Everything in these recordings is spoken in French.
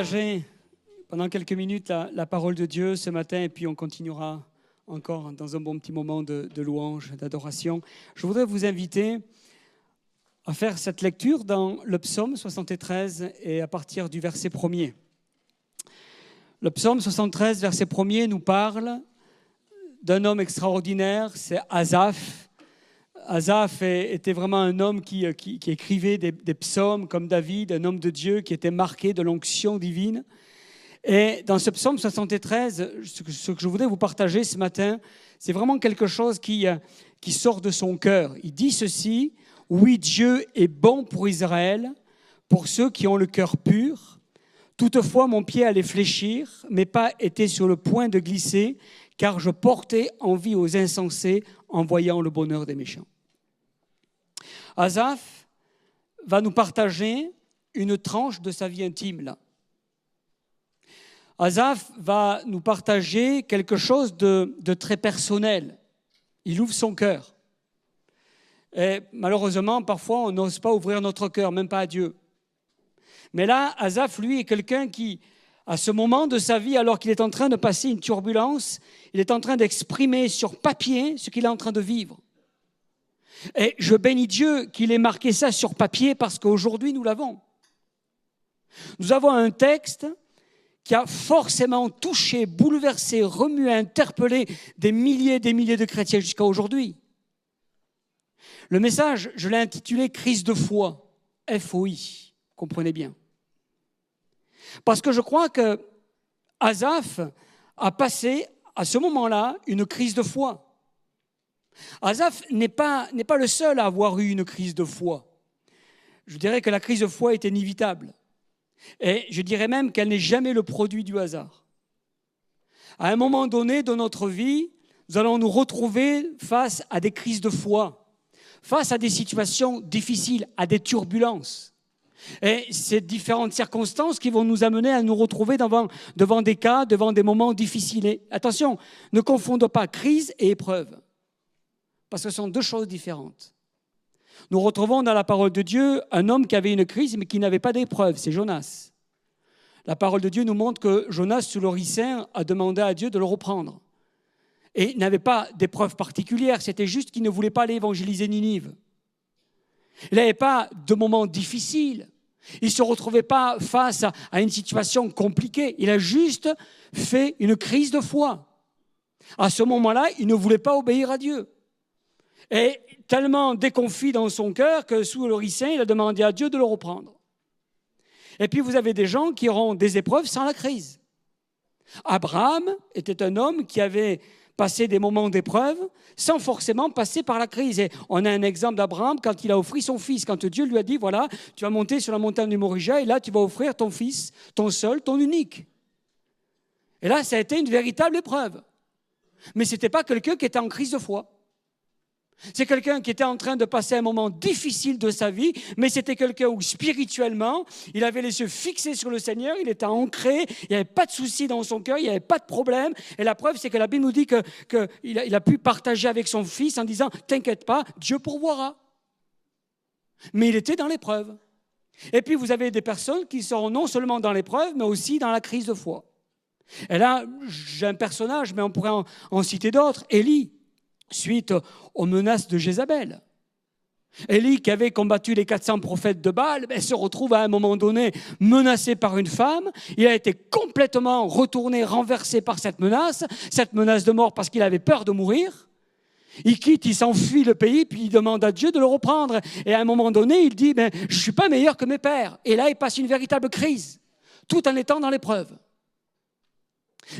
partager pendant quelques minutes la parole de Dieu ce matin et puis on continuera encore dans un bon petit moment de louange, d'adoration. Je voudrais vous inviter à faire cette lecture dans le psaume 73 et à partir du verset 1er. Le psaume 73, verset 1er, nous parle d'un homme extraordinaire, c'est Asaph. Asaph était vraiment un homme qui écrivait des psaumes comme David, un homme de Dieu qui était marqué de l'onction divine. Et dans ce psaume 73, ce que je voudrais vous partager ce matin, c'est vraiment quelque chose qui sort de son cœur. Il dit ceci: « Oui, Dieu est bon pour Israël, pour ceux qui ont le cœur pur. Toutefois, mon pied allait fléchir, mes pas étaient sur le point de glisser, car je portais envie aux insensés en voyant le bonheur des méchants. » Asaph va nous partager une tranche de sa vie intime là. Asaph va nous partager quelque chose de très personnel. Il ouvre son cœur. Et malheureusement, parfois, on n'ose pas ouvrir notre cœur, même pas à Dieu. Mais là, Asaph, lui, est quelqu'un qui, à ce moment de sa vie, alors qu'il est en train de passer une turbulence, il est en train d'exprimer sur papier ce qu'il est en train de vivre. Et je bénis Dieu qu'il ait marqué ça sur papier parce qu'aujourd'hui, nous l'avons. Nous avons un texte qui a forcément touché, bouleversé, remué, interpellé des milliers de chrétiens jusqu'à aujourd'hui. Le message, je l'ai intitulé « Crise de foi », F-O-I, comprenez bien. Parce que je crois que Asaph a passé à ce moment-là une crise de foi. Asaph n'est pas le seul à avoir eu une crise de foi. Je dirais que la crise de foi est inévitable. Et je dirais même qu'elle n'est jamais le produit du hasard. À un moment donné de notre vie, nous allons nous retrouver face à des crises de foi, face à des situations difficiles, à des turbulences. Et ces différentes circonstances qui vont nous amener à nous retrouver devant des cas, devant des moments difficiles. Et attention, ne confondons pas crise et épreuve, parce que ce sont deux choses différentes. Nous retrouvons dans la parole de Dieu un homme qui avait une crise mais qui n'avait pas d'épreuve, c'est Jonas. La parole de Dieu nous montre que Jonas, sous le ricin, a demandé à Dieu de le reprendre. Et n'avait pas d'épreuve particulière, c'était juste qu'il ne voulait pas aller évangéliser Ninive. Il n'avait pas de moments difficiles. Il ne se retrouvait pas face à une situation compliquée. Il a juste fait une crise de foi. À ce moment-là, il ne voulait pas obéir à Dieu. Et tellement déconfit dans son cœur que sous le ricin, il a demandé à Dieu de le reprendre. Et puis vous avez des gens qui auront des épreuves sans la crise. Abraham était un homme qui avait passé des moments d'épreuve sans forcément passer par la crise. Et on a un exemple d'Abraham quand il a offert son fils, quand Dieu lui a dit, voilà, tu vas monter sur la montagne du Morija et là tu vas offrir ton fils, ton seul, ton unique. Et là, ça a été une véritable épreuve. Mais ce n'était pas quelqu'un qui était en crise de foi. C'est quelqu'un qui était en train de passer un moment difficile de sa vie, mais c'était quelqu'un où spirituellement, il avait les yeux fixés sur le Seigneur, il était ancré, il n'y avait pas de souci dans son cœur, il n'y avait pas de problème. Et la preuve, c'est que la Bible nous dit qu'il a pu partager avec son fils en disant « T'inquiète pas, Dieu pourvoira ». Mais il était dans l'épreuve. Et puis vous avez des personnes qui seront non seulement dans l'épreuve, mais aussi dans la crise de foi. Et là, j'ai un personnage, mais on pourrait en citer d'autres, Élie. Suite aux menaces de Jézabel. Élie, qui avait combattu les 400 prophètes de Baal, se retrouve à un moment donné menacé par une femme. Il a été complètement retourné, renversé par cette menace de mort parce qu'il avait peur de mourir. Il quitte, il s'enfuit le pays, puis il demande à Dieu de le reprendre. Et à un moment donné, il dit, je ne suis pas meilleur que mes pères. Et là, il passe une véritable crise, tout en étant dans l'épreuve.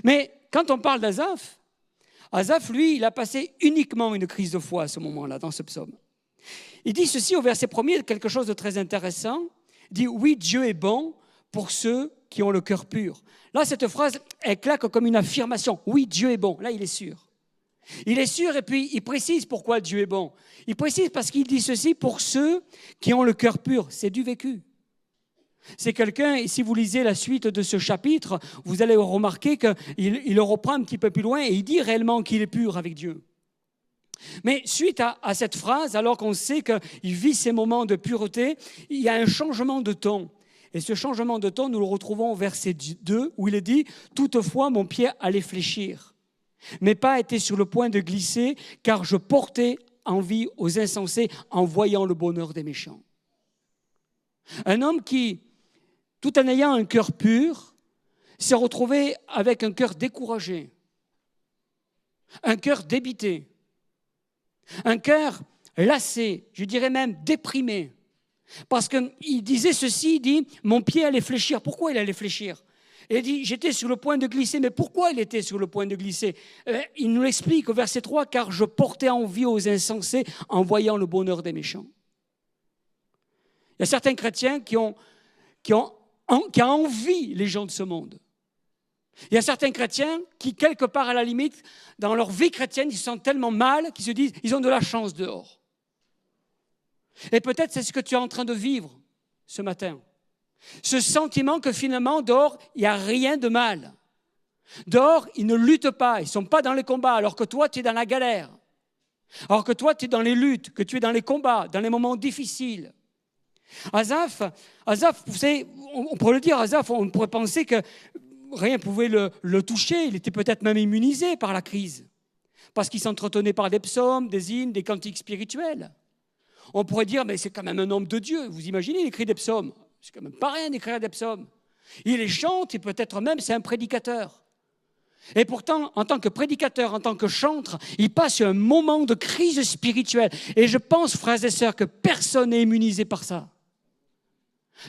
Mais quand on parle d'Asaph, Asaph, lui, il a passé uniquement une crise de foi à ce moment-là, dans ce psaume. Il dit ceci au verset 1er, quelque chose de très intéressant. Il dit « Oui, Dieu est bon pour ceux qui ont le cœur pur ». Là, cette phrase, elle claque comme une affirmation. Oui, Dieu est bon. Là, il est sûr. Il est sûr et puis il précise pourquoi Dieu est bon. Il précise parce qu'il dit ceci pour ceux qui ont le cœur pur. C'est du vécu. C'est quelqu'un, et si vous lisez la suite de ce chapitre, vous allez remarquer qu'il le reprend un petit peu plus loin et il dit réellement qu'il est pur avec Dieu. Mais suite à cette phrase, alors qu'on sait qu'il vit ces moments de pureté, il y a un changement de ton. Et ce changement de ton, nous le retrouvons au verset 2, où il est dit « Toutefois, mon pied allait fléchir. Mes pas étaient sur le point de glisser, car je portais envie aux insensés en voyant le bonheur des méchants. » Un homme qui, tout en ayant un cœur pur, s'est retrouvé avec un cœur découragé, un cœur débité, un cœur lassé, je dirais même déprimé. Parce qu'il disait ceci, il dit « Mon pied allait fléchir ». Pourquoi il allait fléchir ? Et il dit « J'étais sur le point de glisser ». Mais pourquoi il était sur le point de glisser ? Il nous l'explique au verset 3 « Car je portais envie aux insensés en voyant le bonheur des méchants ». Il y a certains chrétiens qui ont envie les gens de ce monde. Il y a certains chrétiens qui, quelque part à la limite, dans leur vie chrétienne, ils se sentent tellement mal qu'ils se disent ils ont de la chance dehors. Et peut-être c'est ce que tu es en train de vivre ce matin. Ce sentiment que finalement, dehors, il n'y a rien de mal. Dehors, ils ne luttent pas, ils ne sont pas dans les combats, alors que toi, tu es dans la galère. Alors que toi, tu es dans les luttes, que tu es dans les combats, dans les moments difficiles. Asaph, vous savez, on pourrait le dire, Asaph, on pourrait penser que rien ne pouvait le toucher, il était peut-être même immunisé par la crise, parce qu'il s'entretenait par des psaumes, des hymnes, des cantiques spirituels. On pourrait dire, mais c'est quand même un homme de Dieu, vous imaginez, il écrit des psaumes, c'est quand même pas rien d'écrire des psaumes. Il les chante et peut-être même c'est un prédicateur. Et pourtant, en tant que prédicateur, en tant que chantre, il passe un moment de crise spirituelle. Et je pense, frères et sœurs, que personne n'est immunisé par ça.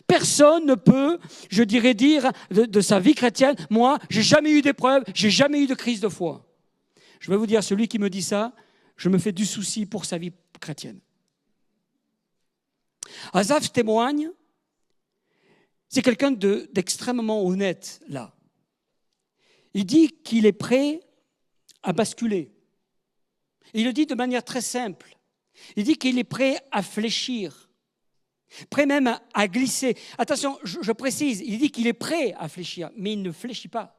Personne ne peut, je dirais, dire de sa vie chrétienne, moi, j'ai jamais eu d'épreuve, j'ai jamais eu de crise de foi. Je vais vous dire, celui qui me dit ça, je me fais du souci pour sa vie chrétienne. Asaph témoigne, c'est quelqu'un d'extrêmement honnête, là. Il dit qu'il est prêt à basculer. Il le dit de manière très simple. Il dit qu'il est prêt à fléchir. Prêt même à glisser. Attention, je précise, il dit qu'il est prêt à fléchir, mais il ne fléchit pas.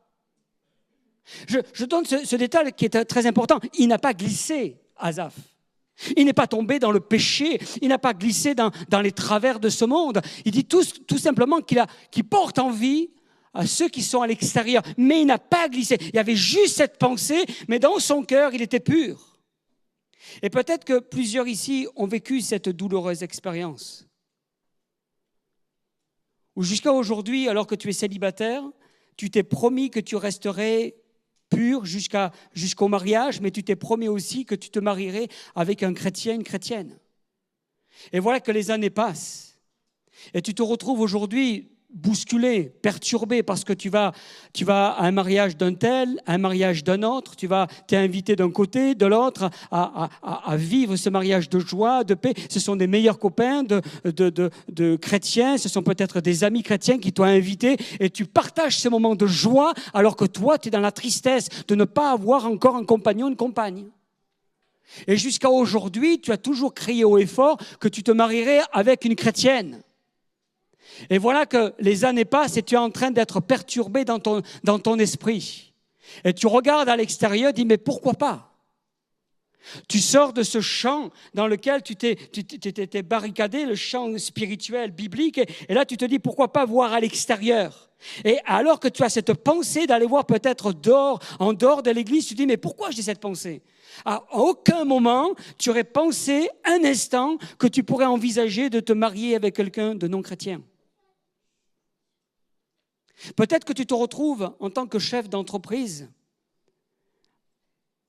Je donne ce détail qui est très important. Il n'a pas glissé, Asaph. Il n'est pas tombé dans le péché, il n'a pas glissé dans les travers de ce monde. Il dit tout simplement qu'il porte envie à ceux qui sont à l'extérieur, mais il n'a pas glissé. Il y avait juste cette pensée, mais dans son cœur, il était pur. Et peut-être que plusieurs ici ont vécu cette douloureuse expérience. Ou jusqu'à aujourd'hui, alors que tu es célibataire, tu t'es promis que tu resterais pur jusqu'au mariage, mais tu t'es promis aussi que tu te marierais avec un chrétien, une chrétienne. Et voilà que les années passent. Et tu te retrouves aujourd'hui bousculé, perturbé, parce que tu vas à un mariage d'un tel, à un mariage d'un autre, tu es invité d'un côté, de l'autre, à vivre ce mariage de joie, de paix. Ce sont des meilleurs copains de chrétiens, ce sont peut-être des amis chrétiens qui t'ont invité, et tu partages ce moment de joie, alors que toi, tu es dans la tristesse de ne pas avoir encore un compagnon, une compagne. Et jusqu'à aujourd'hui, tu as toujours crié haut et fort que tu te marierais avec une chrétienne. Et voilà que les années passent et tu es en train d'être perturbé dans ton esprit. Et tu regardes à l'extérieur et dis, mais pourquoi pas ? Tu sors de ce champ dans lequel tu t'étais barricadé, le champ spirituel, biblique, et là tu te dis, pourquoi pas voir à l'extérieur ? Et alors que tu as cette pensée d'aller voir peut-être en dehors de l'église, tu te dis, mais pourquoi j'ai cette pensée ? À aucun moment, tu aurais pensé un instant que tu pourrais envisager de te marier avec quelqu'un de non-chrétien. Peut-être que tu te retrouves en tant que chef d'entreprise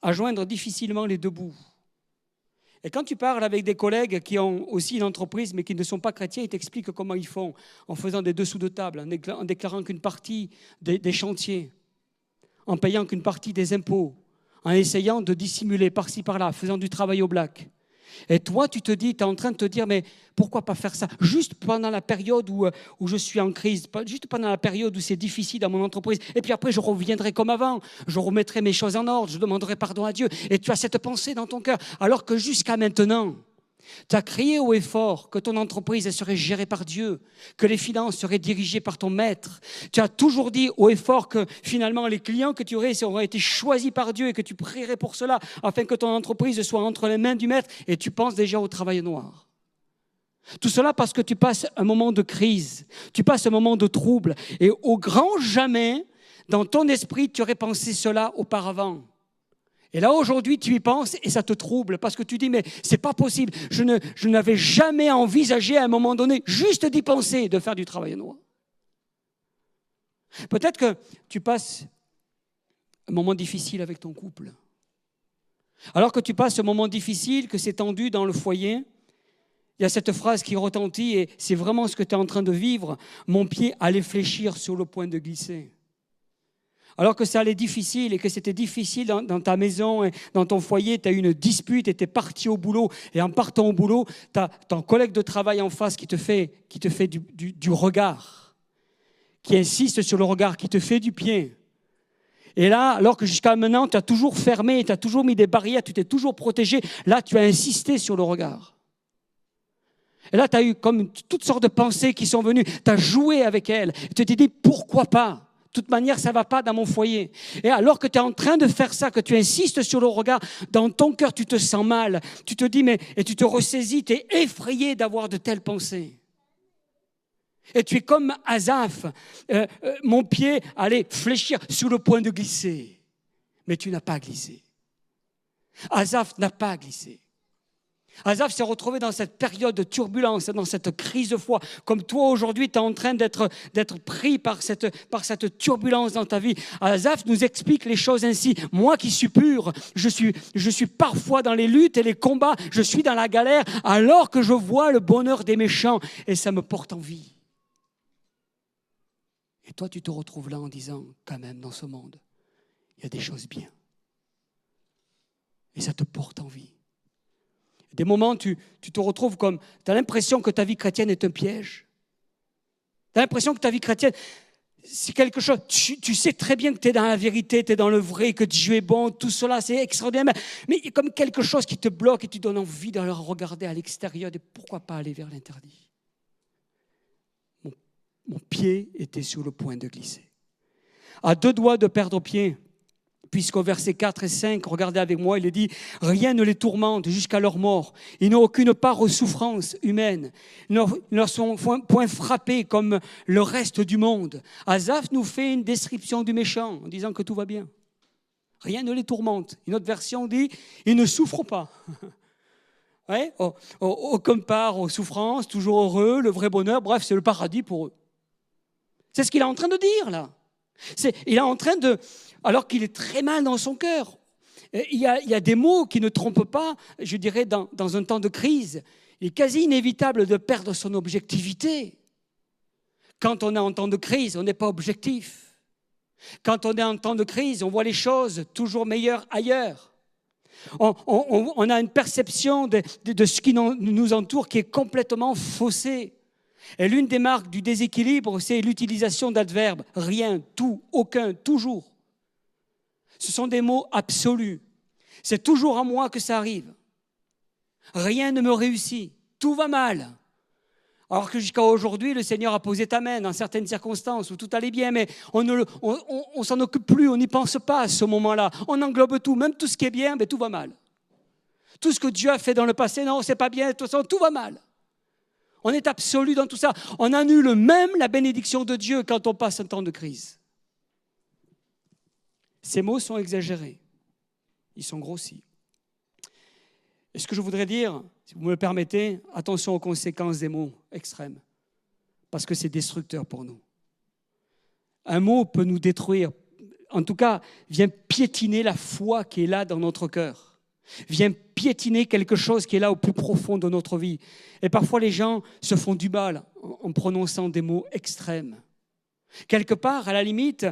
à joindre difficilement les deux bouts. Et quand tu parles avec des collègues qui ont aussi une entreprise mais qui ne sont pas chrétiens, ils t'expliquent comment ils font en faisant des dessous de table, en déclarant qu'une partie des chantiers, en payant qu'une partie des impôts, en essayant de dissimuler par-ci par-là, faisant du travail au black. Et toi, tu es en train de te dire, mais pourquoi pas faire ça ? Juste pendant la période où je suis en crise, juste pendant la période où c'est difficile dans mon entreprise. Et puis après, je reviendrai comme avant. Je remettrai mes choses en ordre, je demanderai pardon à Dieu. Et tu as cette pensée dans ton cœur. Alors que jusqu'à maintenant, tu as crié haut et fort que ton entreprise elle serait gérée par Dieu, que les finances seraient dirigées par ton maître. Tu as toujours dit haut et fort que finalement les clients que tu aurais été choisis par Dieu et que tu prierais pour cela afin que ton entreprise soit entre les mains du maître, et tu penses déjà au travail noir. Tout cela parce que tu passes un moment de crise, tu passes un moment de trouble. Et au grand jamais, dans ton esprit, tu aurais pensé cela auparavant. Et là, aujourd'hui, tu y penses et ça te trouble parce que tu dis, mais c'est pas possible. Je n'avais jamais envisagé à un moment donné, juste d'y penser, de faire du travail noir. Peut-être que tu passes un moment difficile avec ton couple. Alors que tu passes un moment difficile, que c'est tendu dans le foyer, il y a cette phrase qui retentit et c'est vraiment ce que tu es en train de vivre. Mon pied allait fléchir sur le point de glisser. Alors que ça allait difficile et que c'était difficile dans ta maison, et dans ton foyer, tu as eu une dispute et tu es parti au boulot. Et en partant au boulot, tu as ton collègue de travail en face qui te fait du regard, qui insiste sur le regard, qui te fait du pied. Et là, alors que jusqu'à maintenant, tu as toujours fermé, tu as toujours mis des barrières, tu t'es toujours protégé, là, tu as insisté sur le regard. Et là, tu as eu comme toutes sortes de pensées qui sont venues. Tu as joué avec elles. Tu t'es dit, pourquoi pas ? De toute manière, ça ne va pas dans mon foyer. Et alors que tu es en train de faire ça, que tu insistes sur le regard, dans ton cœur, tu te sens mal. Tu te dis, et tu te ressaisis, tu es effrayé d'avoir de telles pensées. Et tu es comme Asaph. Mon pied allait fléchir sur le point de glisser. Mais tu n'as pas glissé. Asaph n'a pas glissé. Asaph s'est retrouvé dans cette période de turbulence, dans cette crise de foi. Comme toi aujourd'hui, tu es en train d'être pris par cette turbulence dans ta vie. Asaph nous explique les choses ainsi. Moi qui suis pur, je suis parfois dans les luttes et les combats, je suis dans la galère alors que je vois le bonheur des méchants et ça me porte envie. Et toi, tu te retrouves là en disant, quand même, dans ce monde, il y a des choses bien. Et ça te porte envie. Des moments, tu te retrouves comme, tu as l'impression que ta vie chrétienne est un piège. Tu as l'impression que ta vie chrétienne, c'est quelque chose, tu sais très bien que tu es dans la vérité, tu es dans le vrai, que Dieu est bon, tout cela, c'est extraordinaire. Mais il y a comme quelque chose qui te bloque et tu donnes envie de regarder à l'extérieur et pourquoi pas aller vers l'interdit. Mon pied était sur le point de glisser. À 2 doigts de perdre pied. Puisqu'au verset 4 et 5, regardez avec moi, il est dit « Rien ne les tourmente jusqu'à leur mort. Ils n'ont aucune part aux souffrances humaines. Ils ne sont point frappés comme le reste du monde. » Asaph nous fait une description du méchant en disant que tout va bien. Rien ne les tourmente. Une autre version dit « Ils ne souffrent pas. » Ouais, aucune part aux souffrances, toujours heureux, le vrai bonheur, bref, c'est le paradis pour eux. C'est ce qu'il est en train de dire là. Il est en train de... Alors qu'il est très mal dans son cœur. Il y a des mots qui ne trompent pas, je dirais, dans un temps de crise. Il est quasi inévitable de perdre son objectivité. Quand on est en temps de crise, on n'est pas objectif. Quand on est en temps de crise, on voit les choses toujours meilleures ailleurs. On a une perception de ce qui nous entoure qui est complètement faussée. Et l'une des marques du déséquilibre, c'est l'utilisation d'adverbes. Rien, tout, aucun, toujours. Ce sont des mots absolus. C'est toujours à moi que ça arrive. Rien ne me réussit. Tout va mal. Alors que jusqu'à aujourd'hui, le Seigneur a posé ta main dans certaines circonstances où tout allait bien, mais on s'en occupe plus, on n'y pense pas à ce moment-là. On englobe tout, même tout ce qui est bien, mais tout va mal. Tout ce que Dieu a fait dans le passé, non, c'est pas bien, de toute façon, tout va mal. On est absolu dans tout ça. On annule même la bénédiction de Dieu quand on passe un temps de crise. Ces mots sont exagérés. Ils sont grossis. Et ce que je voudrais dire, si vous me le permettez, attention aux conséquences des mots extrêmes. Parce que c'est destructeur pour nous. Un mot peut nous détruire. En tout cas, vient piétiner la foi qui est là dans notre cœur. Vient piétiner quelque chose qui est là au plus profond de notre vie. Et parfois, les gens se font du mal en prononçant des mots extrêmes. Quelque part, à la limite,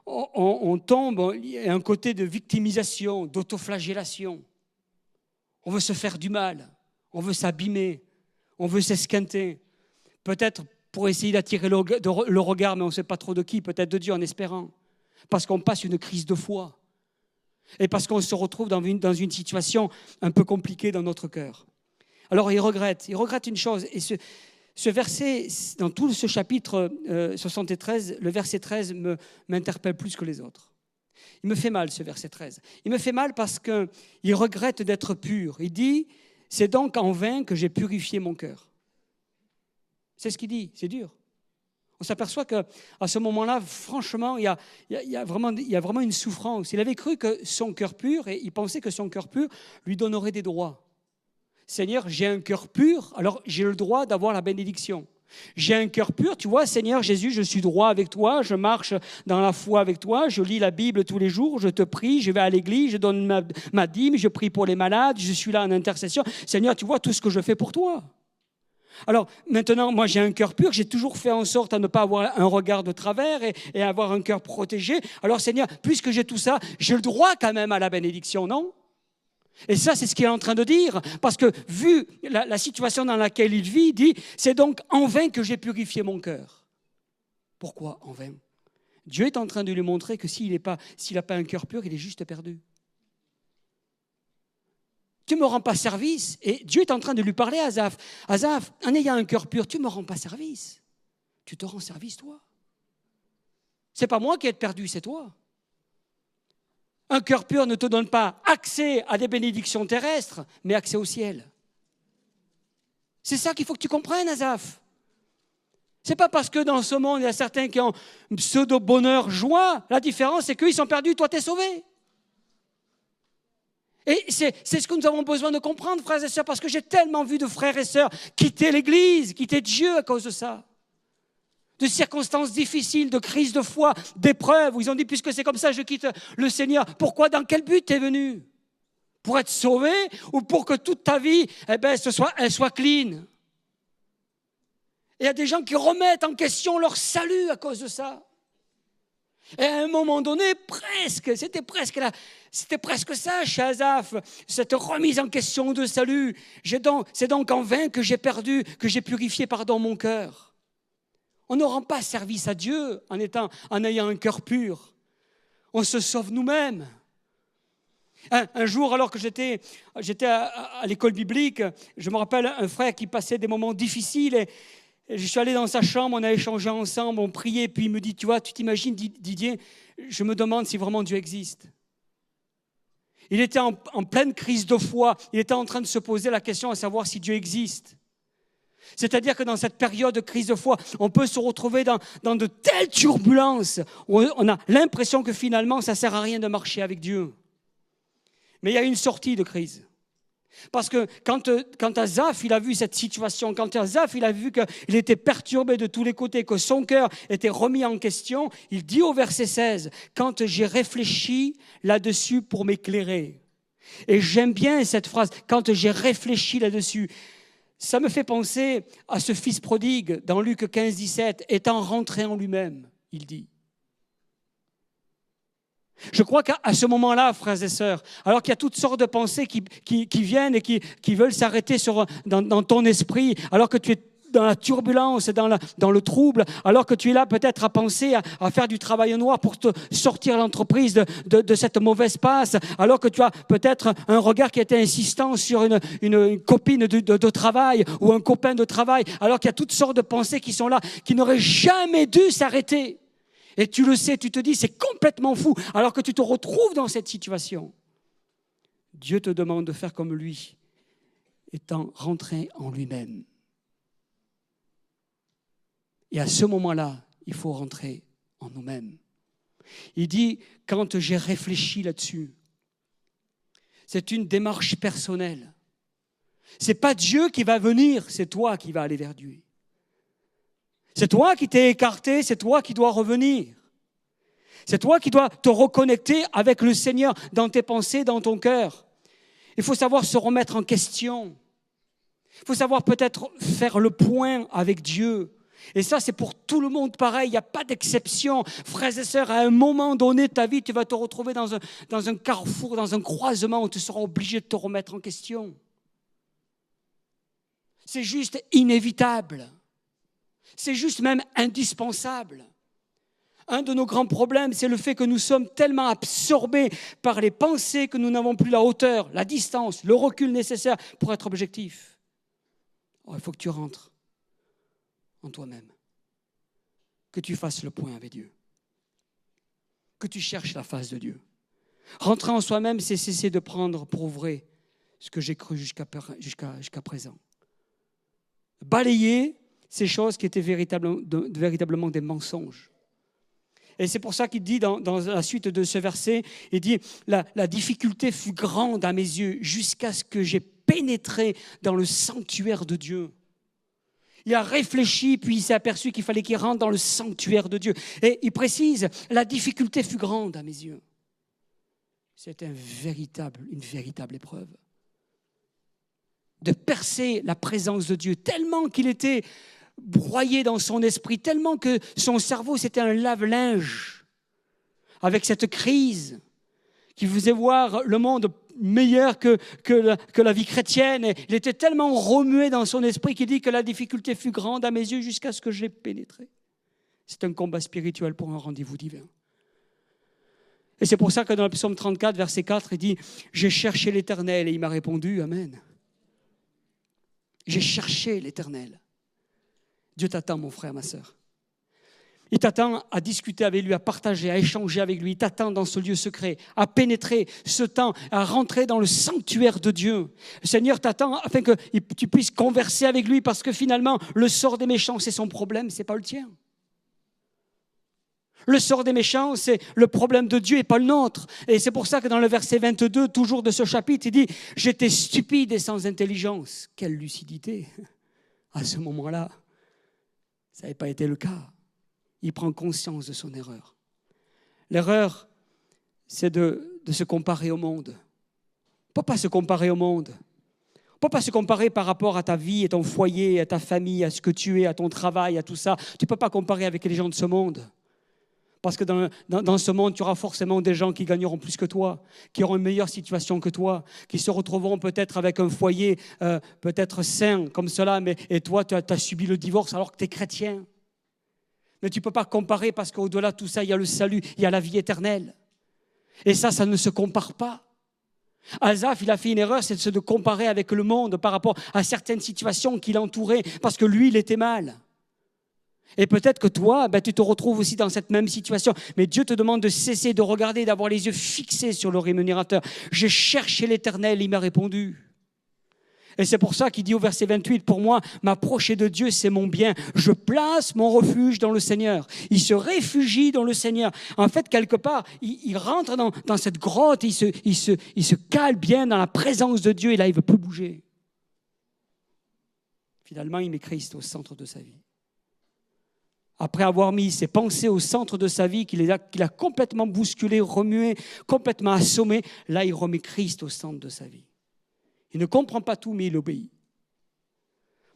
on tombe, il y a un côté de victimisation, d'autoflagellation. On veut se faire du mal, on veut s'abîmer, on veut s'esquinter. Peut-être pour essayer d'attirer le regard, mais on ne sait pas trop de qui, peut-être de Dieu en espérant. Parce qu'on passe une crise de foi. Et parce qu'on se retrouve dans une situation un peu compliquée dans notre cœur. Alors il regrette une chose. Et ce verset, dans tout ce chapitre 73, le verset 13 m'interpelle plus que les autres. Il me fait mal, ce verset 13. Il me fait mal parce qu'il regrette d'être pur. Il dit, c'est donc en vain que j'ai purifié mon cœur. C'est ce qu'il dit, c'est dur. On s'aperçoit qu'à ce moment-là, franchement, il y a vraiment une souffrance. Il avait cru que son cœur pur, et il pensait que son cœur pur lui donnerait des droits. Seigneur, j'ai un cœur pur, alors j'ai le droit d'avoir la bénédiction. J'ai un cœur pur, tu vois, Seigneur Jésus, je suis droit avec toi, je marche dans la foi avec toi, je lis la Bible tous les jours, je te prie, je vais à l'église, je donne ma dîme, je prie pour les malades, je suis là en intercession. Seigneur, tu vois tout ce que je fais pour toi. Alors maintenant, moi j'ai un cœur pur, j'ai toujours fait en sorte à ne pas avoir un regard de travers et avoir un cœur protégé. Alors Seigneur, puisque j'ai tout ça, j'ai le droit quand même à la bénédiction, non ? Et ça, c'est ce qu'il est en train de dire, parce que vu la situation dans laquelle il vit, il dit, c'est donc en vain que j'ai purifié mon cœur. Pourquoi en vain ? Dieu est en train de lui montrer que s'il n'a pas un cœur pur, il est juste perdu. Tu ne me rends pas service. Et Dieu est en train de lui parler à Asaph. Asaph, en ayant un cœur pur, tu ne me rends pas service. Tu te rends service, toi. Ce n'est pas moi qui ai perdu, c'est toi. Un cœur pur ne te donne pas accès à des bénédictions terrestres, mais accès au ciel. C'est ça qu'il faut que tu comprennes, Asaph. Ce n'est pas parce que dans ce monde, il y a certains qui ont un pseudo-bonheur, joie. La différence, c'est qu'ils sont perdus, toi, tu es sauvé. Et c'est ce que nous avons besoin de comprendre, frères et sœurs, parce que j'ai tellement vu de frères et sœurs quitter l'Église, quitter Dieu à cause de ça. De circonstances difficiles, de crises de foi, d'épreuves, où ils ont dit, puisque c'est comme ça, je quitte le Seigneur. Pourquoi, dans quel but tu es venu ? Pour être sauvé ou pour que toute ta vie, elle soit clean ? Il y a des gens qui remettent en question leur salut à cause de ça. Et à un moment donné, c'était presque ça chez Asaph, cette remise en question de salut. C'est donc en vain que j'ai purifié mon cœur. On ne rend pas service à Dieu en ayant un cœur pur. On se sauve nous-mêmes. Un jour, alors que j'étais à l'école biblique, je me rappelle un frère qui passait des moments difficiles et je suis allé dans sa chambre, on a échangé ensemble, on priait, puis il me dit, tu vois, tu t'imagines Didier, je me demande si vraiment Dieu existe. Il était en pleine crise de foi, il était en train de se poser la question à savoir si Dieu existe. C'est-à-dire que dans cette période de crise de foi, on peut se retrouver dans de telles turbulences où on a l'impression que finalement, ça ne sert à rien de marcher avec Dieu. Mais il y a une sortie de crise. Parce que quand Asaph, il a vu cette situation, quand Asaph, il a vu qu'il était perturbé de tous les côtés, que son cœur était remis en question, il dit au verset 16, « Quand j'ai réfléchi là-dessus pour m'éclairer ». Et j'aime bien cette phrase, « Quand j'ai réfléchi là-dessus ». Ça me fait penser à ce fils prodigue dans Luc 15, 17, étant rentré en lui-même, il dit. Je crois qu'à ce moment-là, frères et sœurs, alors qu'il y a toutes sortes de pensées qui viennent et qui veulent s'arrêter dans ton esprit, alors que tu es dans la turbulence, dans le trouble, alors que tu es là peut-être à penser à faire du travail au noir pour te sortir l'entreprise de cette mauvaise passe, alors que tu as peut-être un regard qui était insistant sur une copine de travail ou un copain de travail, alors qu'il y a toutes sortes de pensées qui sont là, qui n'auraient jamais dû s'arrêter. Et tu le sais, tu te dis, c'est complètement fou, alors que tu te retrouves dans cette situation. Dieu te demande de faire comme lui, étant rentré en lui-même. Et à ce moment-là, il faut rentrer en nous-mêmes. Il dit, quand j'ai réfléchi là-dessus, c'est une démarche personnelle. Ce n'est pas Dieu qui va venir, c'est toi qui vas aller vers Dieu. C'est toi qui t'es écarté, c'est toi qui dois revenir. C'est toi qui dois te reconnecter avec le Seigneur dans tes pensées, dans ton cœur. Il faut savoir se remettre en question. Il faut savoir peut-être faire le point avec Dieu. Et ça, c'est pour tout le monde pareil, il n'y a pas d'exception. Frères et sœurs, à un moment donné de ta vie, tu vas te retrouver dans un carrefour, dans un croisement où tu seras obligé de te remettre en question. C'est juste inévitable. C'est juste même indispensable. Un de nos grands problèmes, c'est le fait que nous sommes tellement absorbés par les pensées que nous n'avons plus la hauteur, la distance, le recul nécessaire pour être objectifs. Oh, il faut que tu rentres en toi-même, que tu fasses le point avec Dieu, que tu cherches la face de Dieu. Rentrer en soi-même, c'est cesser de prendre pour vrai ce que j'ai cru jusqu'à présent. Balayer, ces choses qui étaient véritablement des mensonges. Et c'est pour ça qu'il dit dans la suite de ce verset, il dit « La difficulté fut grande à mes yeux jusqu'à ce que j'ai pénétré dans le sanctuaire de Dieu. » Il a réfléchi, puis il s'est aperçu qu'il fallait qu'il rentre dans le sanctuaire de Dieu. Et il précise, la difficulté fut grande à mes yeux. C'était une véritable épreuve. De percer la présence de Dieu, tellement qu'il était broyé dans son esprit, tellement que son cerveau, c'était un lave-linge. Avec cette crise qui faisait voir le monde meilleur que la vie chrétienne. Et il était tellement remué dans son esprit qu'il dit que la difficulté fut grande à mes yeux jusqu'à ce que je l'ai pénétré. C'est un combat spirituel pour un rendez-vous divin. Et c'est pour ça que dans le psaume 34, verset 4, il dit « J'ai cherché l'Éternel et il m'a répondu, Amen. » J'ai cherché l'Éternel. Dieu t'attend, mon frère, ma sœur. Il t'attend à discuter avec lui, à partager, à échanger avec lui. Il t'attend dans ce lieu secret, à pénétrer ce temps, à rentrer dans le sanctuaire de Dieu. Le Seigneur t'attend afin que tu puisses converser avec lui parce que finalement, le sort des méchants, c'est son problème, ce n'est pas le tien. Le sort des méchants, c'est le problème de Dieu et pas le nôtre. Et c'est pour ça que dans le verset 22, toujours de ce chapitre, il dit « J'étais stupide et sans intelligence. » Quelle lucidité! À ce moment-là, ça n'avait pas été le cas. Il prend conscience de son erreur. L'erreur, c'est de se comparer au monde. On ne peut pas se comparer au monde. On ne peut pas se comparer par rapport à ta vie, à ton foyer, à ta famille, à ce que tu es, à ton travail, à tout ça. Tu ne peux pas comparer avec les gens de ce monde. Parce que dans ce monde, tu auras forcément des gens qui gagneront plus que toi, qui auront une meilleure situation que toi, qui se retrouveront peut-être avec un foyer peut-être sain comme cela, et toi, tu as subi le divorce alors que tu es chrétien. Mais tu ne peux pas comparer parce qu'au-delà de tout ça, il y a le salut, il y a la vie éternelle. Et ça ne se compare pas. Asaph, il a fait une erreur, c'est de comparer avec le monde par rapport à certaines situations qui l'entouraient, parce que lui, il était mal. Et peut-être que toi, tu te retrouves aussi dans cette même situation. Mais Dieu te demande de cesser de regarder, d'avoir les yeux fixés sur le rémunérateur. J'ai cherché l'Éternel, il m'a répondu. Et c'est pour ça qu'il dit au verset 28, « Pour moi, m'approcher de Dieu, c'est mon bien. Je place mon refuge dans le Seigneur. » Il se réfugie dans le Seigneur. En fait, quelque part, il rentre dans cette grotte, il se cale bien dans la présence de Dieu et là, il ne veut plus bouger. Finalement, il met Christ au centre de sa vie. Après avoir mis ses pensées au centre de sa vie, qu'il a complètement bousculé, remué, complètement assommé, là, il remet Christ au centre de sa vie. Il ne comprend pas tout, mais il obéit.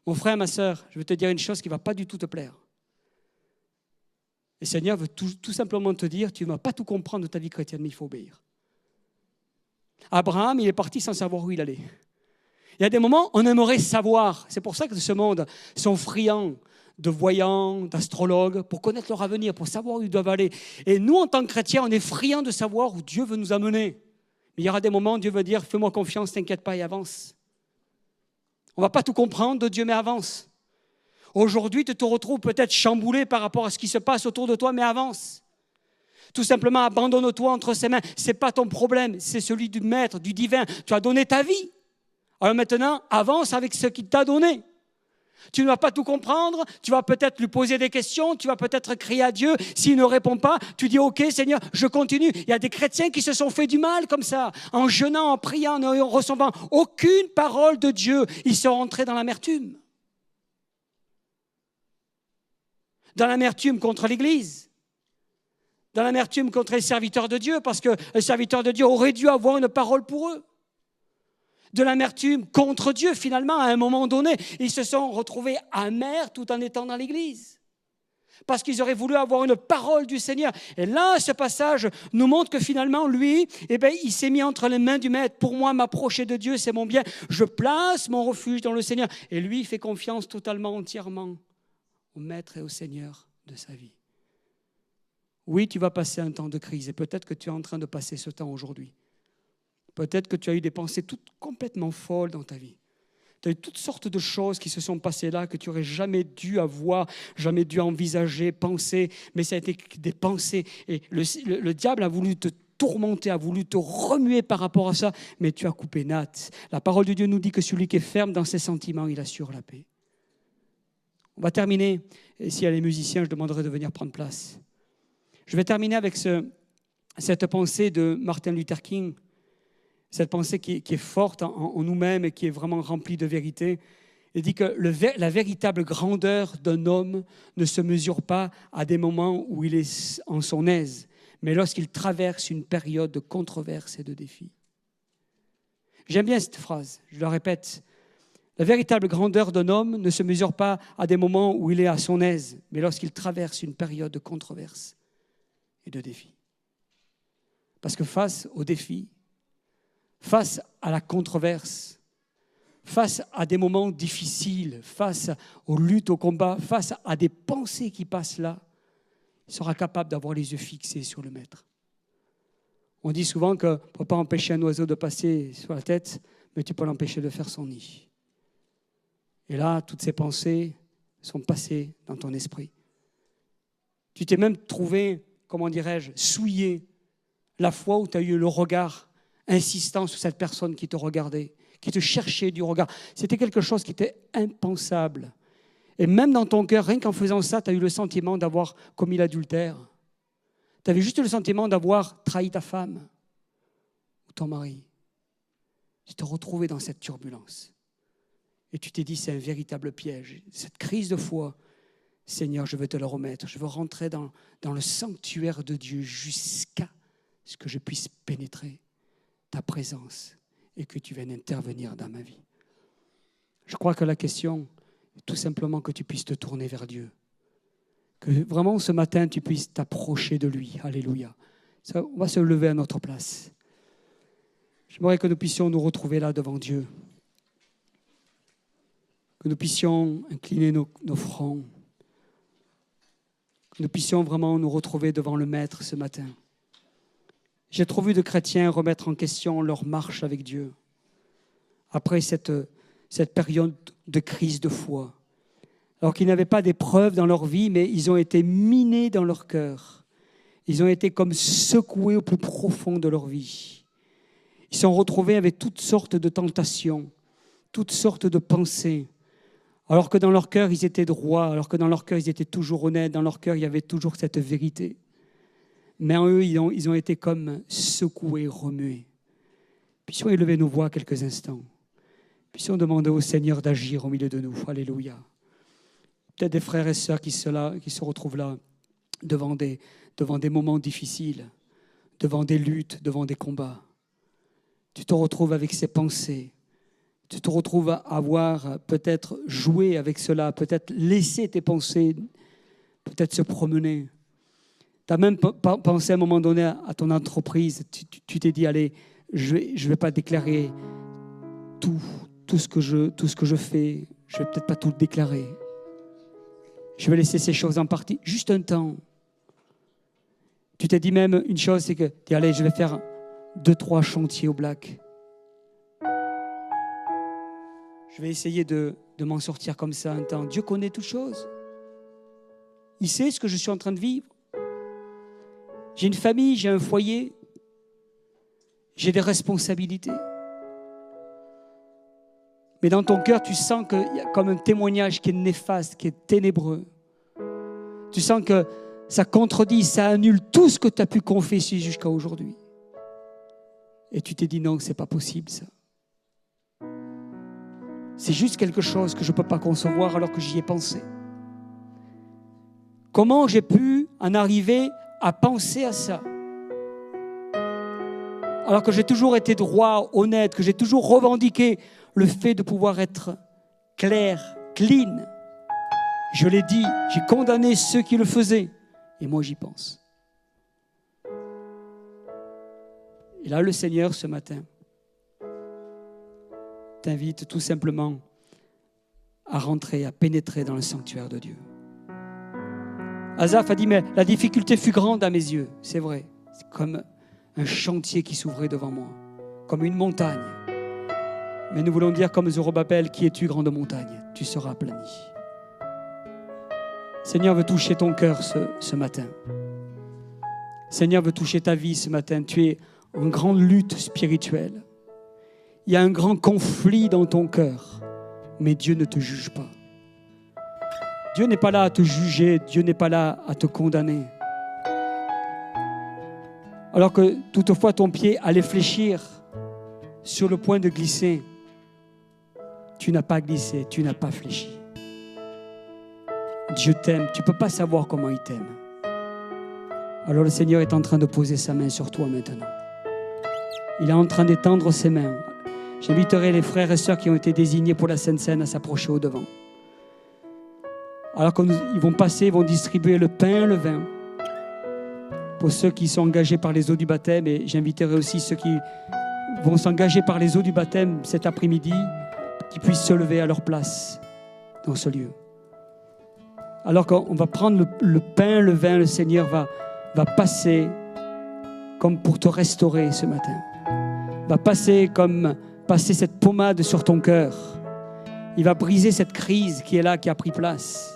Mon frère, ma sœur, je veux te dire une chose qui ne va pas du tout te plaire. Le Seigneur veut tout simplement te dire, tu ne vas pas tout comprendre de ta vie chrétienne, mais il faut obéir. Abraham, il est parti sans savoir où il allait. Il y a des moments, on aimerait savoir. C'est pour ça que ce monde sont friands de voyants, d'astrologues, pour connaître leur avenir, pour savoir où ils doivent aller. Et nous, en tant que chrétiens, on est friands de savoir où Dieu veut nous amener. Mais il y aura des moments où Dieu va dire, fais-moi confiance, t'inquiète pas et avance. On ne va pas tout comprendre de Dieu, mais avance. Aujourd'hui, tu te retrouves peut-être chamboulé par rapport à ce qui se passe autour de toi, mais avance. Tout simplement, abandonne-toi entre ses mains. Ce n'est pas ton problème, c'est celui du Maître, du divin. Tu as donné ta vie. Alors maintenant, avance avec ce qu'il t'a donné. Tu ne vas pas tout comprendre, tu vas peut-être lui poser des questions, tu vas peut-être crier à Dieu. S'il ne répond pas, tu dis « Ok Seigneur, je continue ». Il y a des chrétiens qui se sont fait du mal comme ça, en jeûnant, en priant, en ne recevant aucune parole de Dieu. Ils sont rentrés dans l'amertume. Dans l'amertume contre l'Église. Dans l'amertume contre les serviteurs de Dieu, parce que les serviteurs de Dieu auraient dû avoir une parole pour eux. De l'amertume contre Dieu, finalement, à un moment donné, ils se sont retrouvés amers tout en étant dans l'Église. Parce qu'ils auraient voulu avoir une parole du Seigneur. Et là, ce passage nous montre que finalement, lui, il s'est mis entre les mains du Maître. Pour moi, m'approcher de Dieu, c'est mon bien. Je place mon refuge dans le Seigneur. Et lui, il fait confiance totalement, entièrement au Maître et au Seigneur de sa vie. Oui, tu vas passer un temps de crise. Et peut-être que tu es en train de passer ce temps aujourd'hui. Peut-être que tu as eu des pensées toutes complètement folles dans ta vie. Tu as eu toutes sortes de choses qui se sont passées là que tu n'aurais jamais dû avoir, jamais dû envisager, penser, mais ça a été des pensées. Et le diable a voulu te tourmenter, a voulu te remuer par rapport à ça, mais tu as coupé net. La parole de Dieu nous dit que celui qui est ferme dans ses sentiments, il assure la paix. On va terminer, et s'il y a les musiciens, je demanderai de venir prendre place. Je vais terminer avec cette pensée de Martin Luther King, cette pensée qui est forte en nous-mêmes et qui est vraiment remplie de vérité. Il dit que la véritable grandeur d'un homme ne se mesure pas à des moments où il est en son aise, mais lorsqu'il traverse une période de controverses et de défis. J'aime bien cette phrase, je la répète. La véritable grandeur d'un homme ne se mesure pas à des moments où il est à son aise, mais lorsqu'il traverse une période de controverses et de défis. Parce que face aux défis, face à la controverse, face à des moments difficiles, face aux luttes, aux combats, face à des pensées qui passent là, il sera capable d'avoir les yeux fixés sur le Maître. On dit souvent qu'on ne peut pas empêcher un oiseau de passer sur la tête, mais tu peux l'empêcher de faire son nid. Et là, toutes ces pensées sont passées dans ton esprit. Tu t'es même trouvé, comment dirais-je, souillé la fois où tu as eu le regard insistant sur cette personne qui te regardait, qui te cherchait du regard. C'était quelque chose qui était impensable. Et même dans ton cœur, rien qu'en faisant ça, tu as eu le sentiment d'avoir commis l'adultère. Tu avais juste le sentiment d'avoir trahi ta femme ou ton mari. Tu t'es retrouvé dans cette turbulence. Et tu t'es dit, c'est un véritable piège. Cette crise de foi, Seigneur, je veux te le remettre. Je veux rentrer dans le sanctuaire de Dieu jusqu'à ce que je puisse pénétrer ta présence et que tu viennes intervenir dans ma vie. Je crois que la question est tout simplement que tu puisses te tourner vers Dieu. Que vraiment ce matin, tu puisses t'approcher de lui. Alléluia. On va se lever à notre place. J'aimerais que nous puissions nous retrouver là devant Dieu. Que nous puissions incliner nos fronts. Que nous puissions vraiment nous retrouver devant le Maître ce matin. J'ai trop vu de chrétiens remettre en question leur marche avec Dieu. Après cette période de crise de foi. Alors qu'ils n'avaient pas d'épreuves dans leur vie, mais ils ont été minés dans leur cœur. Ils ont été comme secoués au plus profond de leur vie. Ils se sont retrouvés avec toutes sortes de tentations, toutes sortes de pensées. Alors que dans leur cœur, ils étaient droits, alors que dans leur cœur, ils étaient toujours honnêtes, dans leur cœur, il y avait toujours cette vérité. Mais en eux, ils ont été comme secoués, remués. Puissions élever nos voix quelques instants. Puissions demander au Seigneur d'agir au milieu de nous. Alléluia. Peut-être des frères et sœurs qui se retrouvent là devant des moments difficiles, devant des luttes, devant des combats. Tu te retrouves avec ces pensées. Tu te retrouves à avoir peut-être joué avec cela, peut-être laissé tes pensées, peut-être se promener. Tu as même pensé à un moment donné à ton entreprise. Tu t'es dit, allez, je vais pas déclarer tout ce que je fais. Je vais peut-être pas tout déclarer. Je vais laisser ces choses en partie, juste un temps. Tu t'es dit même une chose, c'est que, allez, je vais faire 2-3 chantiers au Black. Je vais essayer de m'en sortir comme ça un temps. Dieu connaît toutes choses. Il sait ce que je suis en train de vivre. J'ai une famille, j'ai un foyer. J'ai des responsabilités. Mais dans ton cœur, tu sens qu'il y a comme un témoignage qui est néfaste, qui est ténébreux. Tu sens que ça contredit, ça annule tout ce que tu as pu confesser jusqu'à aujourd'hui. Et tu t'es dit non, c'est pas possible ça. C'est juste quelque chose que je ne peux pas concevoir alors que j'y ai pensé. Comment j'ai pu en arriver à penser à ça? Alors que j'ai toujours été droit, honnête, que j'ai toujours revendiqué le fait de pouvoir être clair, clean. Je l'ai dit, j'ai condamné ceux qui le faisaient. Et moi, j'y pense. Et là, le Seigneur, ce matin, t'invite tout simplement à rentrer, à pénétrer dans le sanctuaire de Dieu. Asaph a dit, mais la difficulté fut grande à mes yeux. C'est vrai, c'est comme un chantier qui s'ouvrait devant moi, comme une montagne. Mais nous voulons dire comme Zorobabel, qui es-tu, grande montagne? Tu seras aplani. Seigneur veut toucher ton cœur ce matin. Seigneur veut toucher ta vie ce matin. Tu es en grande lutte spirituelle. Il y a un grand conflit dans ton cœur, mais Dieu ne te juge pas. Dieu n'est pas là à te juger, Dieu n'est pas là à te condamner. Alors que toutefois ton pied allait fléchir sur le point de glisser, tu n'as pas glissé, tu n'as pas fléchi. Dieu t'aime, tu ne peux pas savoir comment il t'aime. Alors le Seigneur est en train de poser sa main sur toi maintenant. Il est en train d'étendre ses mains. J'inviterai les frères et sœurs qui ont été désignés pour la Sainte Seine à s'approcher au devant. Alors qu'ils vont passer, ils vont distribuer le pain et le vin pour ceux qui sont engagés par les eaux du baptême. Et j'inviterai aussi ceux qui vont s'engager par les eaux du baptême cet après-midi, qui puissent se lever à leur place dans ce lieu. Alors qu'on va prendre le pain, le vin, le Seigneur va passer comme pour te restaurer ce matin. Va passer comme passer cette pommade sur ton cœur. Il va briser cette crise qui est là, qui a pris place.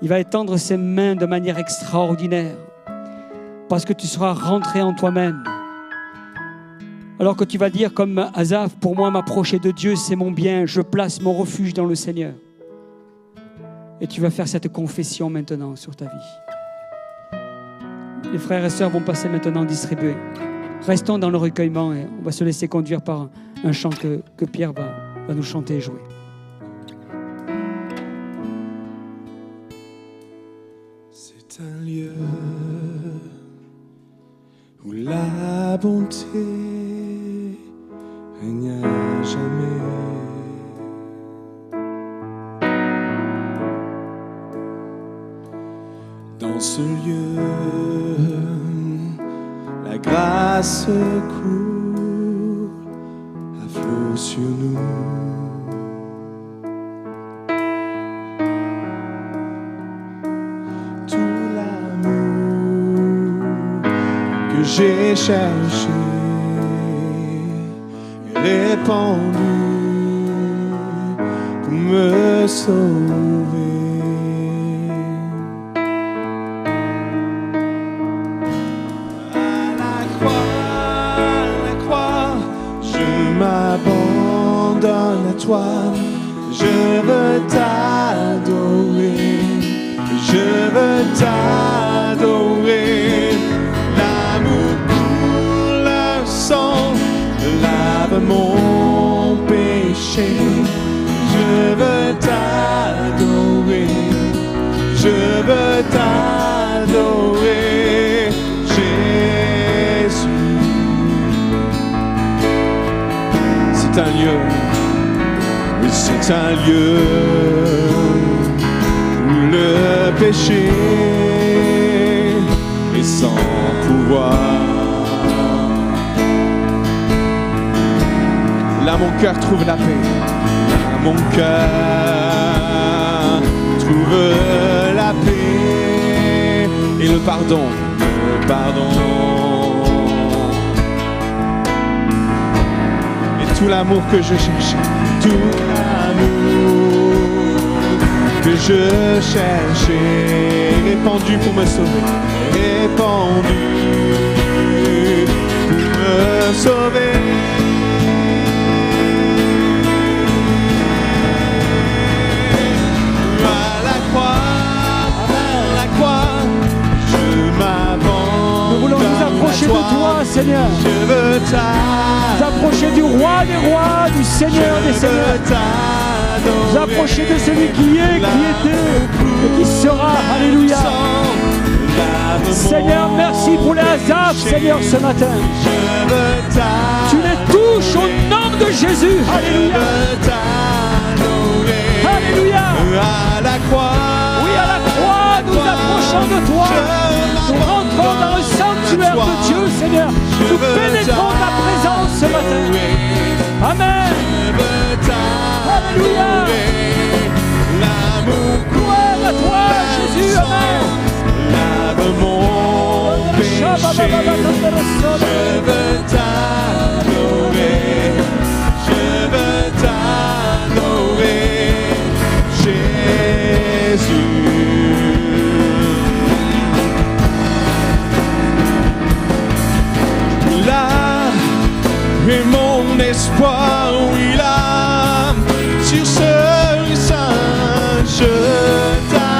Il va étendre ses mains de manière extraordinaire parce que tu seras rentré en toi-même. Alors que tu vas dire comme Asaph, pour moi m'approcher de Dieu c'est mon bien, je place mon refuge dans le Seigneur. Et tu vas faire cette confession maintenant sur ta vie. Les frères et sœurs vont passer maintenant distribuer. Restons dans le recueillement et on va se laisser conduire par un chant que Pierre va nous chanter et jouer. C'est un lieu où la bonté règne à jamais. Dans ce lieu, la grâce coule à flot sur nous. Tout l'amour que j'ai cherché, répandu pour me sauver. M'abandonne à toi, je veux t'adorer, je veux t'adorer. L'amour pour le sang lave mon péché, je veux t'adorer, je veux t'adorer, Jésus. C'est un lieu, oui c'est un lieu où le péché est sans pouvoir. Là mon cœur trouve la paix, là mon cœur trouve la paix et le pardon, le pardon. Tout l'amour que je cherchais, tout l'amour que je cherchais, répandu pour me sauver, répandu pour me sauver. À la croix, je m'abandonne. Nous voulons nous approcher de toi, Seigneur. Je veux nous approcher du roi des rois, du Seigneur des seigneurs. Nous approcher de celui qui est, qui était et qui sera. Alléluia. Seigneur, merci pour les Asaph, Seigneur, ce matin. Tu les touches au nom de Jésus. Alléluia. Alléluia. À la croix. Oui, à la croix, nous approchons de toi. Nous rentrons dans le sanctuaire de Dieu, Seigneur. Nous pénétrons ta présence ce matin. Amen. Alléluia. Gloire à toi, Jésus. Amen. Lave mon péché. Je veux t'adorer. Je veux t'adorer. Jésus. Là est mon espoir, oui là, sur ce sein, je t'adorerai.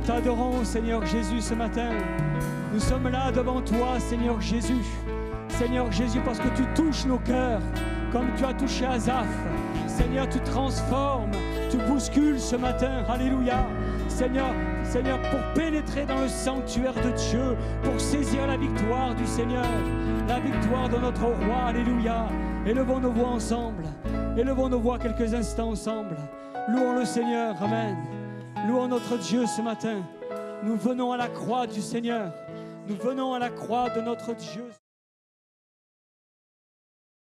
t'adorons, Seigneur Jésus, ce matin. Nous sommes là devant toi, Seigneur Jésus. Seigneur Jésus, parce que tu touches nos cœurs, comme tu as touché Asaph. Seigneur, tu transformes, tu bouscules ce matin. Alléluia. Seigneur, pour pénétrer dans le sanctuaire de Dieu, pour saisir la victoire du Seigneur, la victoire de notre roi. Alléluia. Élevons nos voix ensemble. Élevons nos voix quelques instants ensemble. Louons le Seigneur. Amen. Louons notre Dieu ce matin. Nous venons à la croix du Seigneur. Nous venons à la croix de notre Dieu.